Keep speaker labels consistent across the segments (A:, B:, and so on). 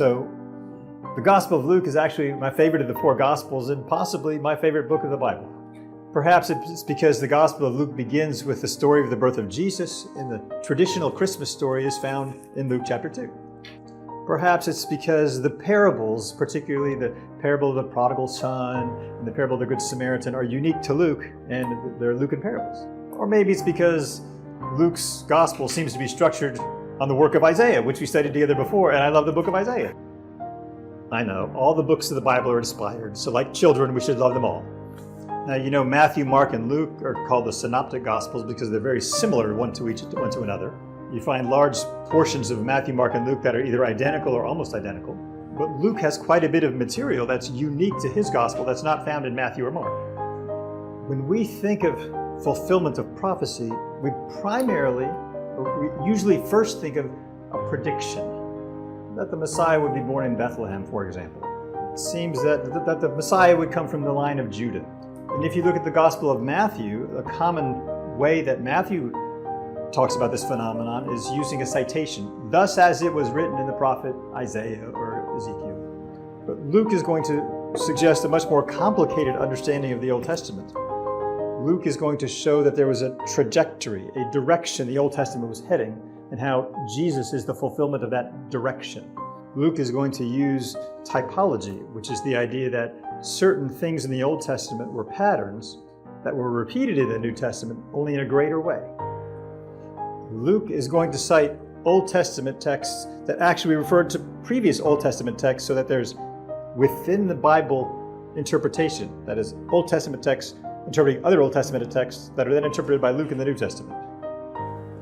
A: So the Gospel of Luke is actually my favorite of the four Gospels and possibly my favorite book of the Bible. Perhaps it's because the Gospel of Luke begins with the story of the birth of Jesus, and the traditional Christmas story is found in Luke chapter 2. Perhaps it's because the parables, particularly the parable of the prodigal son and the parable of the Good Samaritan, are unique to Luke, and they're Lucan parables. Or maybe it's because Luke's Gospel seems to be structured on the work of Isaiah, which we studied together before, and I love the book of Isaiah. I know, all the books of the Bible are inspired, so like children, we should love them all. Now, you know, Matthew, Mark, and Luke are called the Synoptic Gospels because they're very similar one to another. You find large portions of Matthew, Mark, and Luke that are either identical or almost identical. But Luke has quite a bit of material that's unique to his gospel that's not found in Matthew or Mark. When we think of fulfillment of prophecy, we usually first think of a prediction. That the Messiah would be born in Bethlehem, for example. It seems that the Messiah would come from the line of Judah. And if you look at the Gospel of Matthew, a common way that Matthew talks about this phenomenon is using a citation, thus as it was written in the prophet Isaiah or Ezekiel. But Luke is going to suggest a much more complicated understanding of the Old Testament. Luke is going to show that there was a trajectory, a direction the Old Testament was heading, and how Jesus is the fulfillment of that direction. Luke is going to use typology, which is the idea that certain things in the Old Testament were patterns that were repeated in the New Testament, only in a greater way. Luke is going to cite Old Testament texts that actually refer to previous Old Testament texts, so that there's within the Bible interpretation, that is, Old Testament texts interpreting other Old Testament texts that are then interpreted by Luke in the New Testament.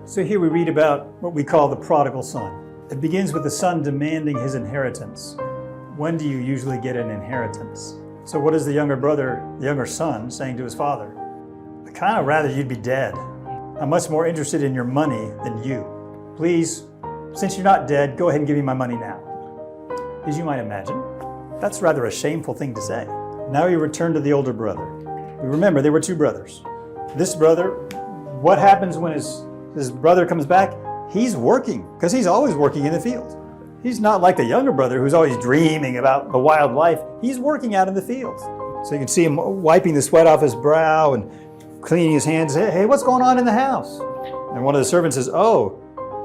A: So here we read about what we call the prodigal son. It begins with the son demanding his inheritance. When do you usually get an inheritance? So what is the younger son, saying to his father? "I kind of rather you'd be dead. I'm much more interested in your money than you. Please, since you're not dead, go ahead and give me my money now." As you might imagine, that's rather a shameful thing to say. Now he returned to the older brother. Remember, there were two brothers. This brother, what happens when his brother comes back? He's working, because he's always working in the field. He's not like the younger brother who's always dreaming about the wild life. He's working out in the field. So you can see him wiping the sweat off his brow and cleaning his hands. Hey, what's going on in the house? And one of the servants says, "Oh,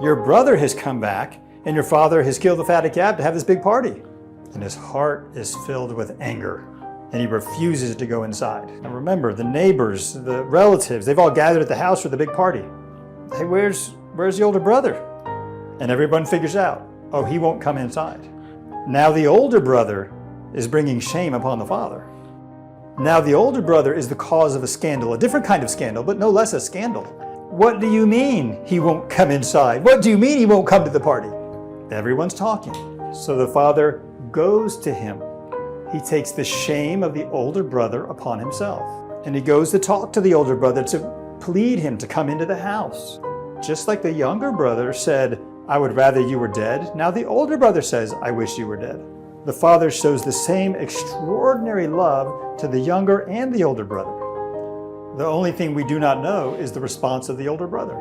A: your brother has come back, and your father has killed the fatted calf to have this big party." And his heart is filled with anger, and he refuses to go inside. Now remember, the neighbors, the relatives, they've all gathered at the house for the big party. Hey, where's the older brother? And everyone figures out, oh, he won't come inside. Now the older brother is bringing shame upon the father. Now the older brother is the cause of a scandal, a different kind of scandal, but no less a scandal. What do you mean he won't come inside? What do you mean he won't come to the party? Everyone's talking. So the father goes to him. He takes the shame of the older brother upon himself. And he goes to talk to the older brother to plead him to come into the house. Just like the younger brother said, "I would rather you were dead," now the older brother says, "I wish you were dead." The father shows the same extraordinary love to the younger and the older brother. The only thing we do not know is the response of the older brother.